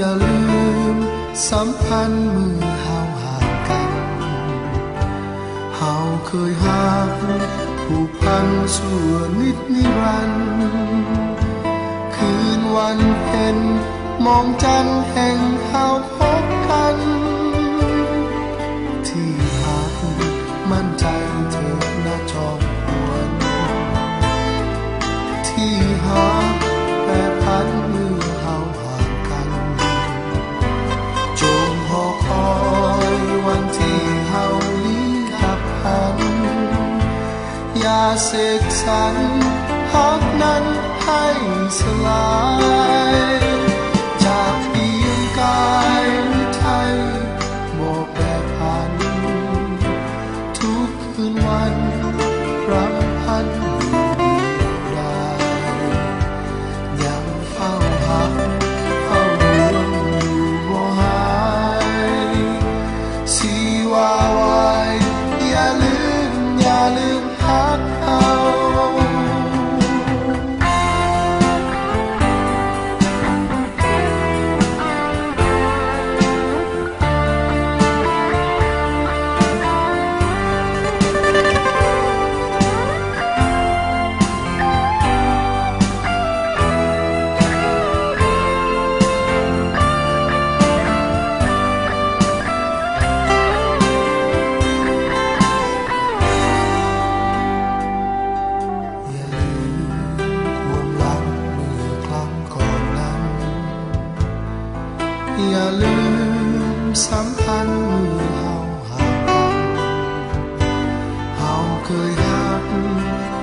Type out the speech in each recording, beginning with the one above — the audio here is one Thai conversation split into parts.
อย่าลืมสัมพันธ์เมื่อเฮาห่างกันเฮาเคยหักผูกพันชั่วนิดนิรันดร์คืนวันเพ็ญมองจันทร์แห่งเฮาพบกันที่หักมั่นใจเธอนะจอมหวนที่หักแปรพันเมื่อเฮาห่างกันจงหอคอยวันที่เฮาลี้ลับพันอย่าเสกสรรหักนั้นให้สลายจากเพียงกายหรือใจบ่แปรผันทุกคืนวันรำพันอยู่ได้ยังเฝ้าหักเฝ้าห่วงอยู่บ่หายสิว่าไว้อย่าลืมหักเอาอย่าลืมสัมพันธ์เมื่อเฮาห่างกันเฮาเคยหัก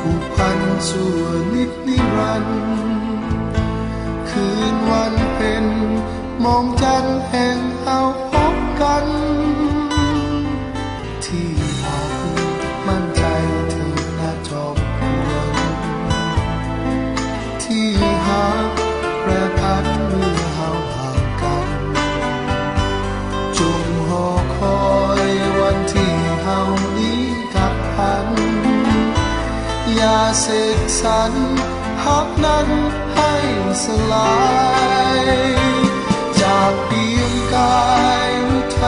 ผูกพันชั่วนิดนิรันดร์คืนวันเพ็ญมองจันทร์แห่งเฮาพบกันที่หักมั่นใจเธอนะจอมหวนที่หักแปรผันเมื่อเฮาห่างกันจงหอคอยวันที่เฮานี้กับพันอย่าเสกสรรหักนั้นให้สลายจากเพียงกายหรือใจ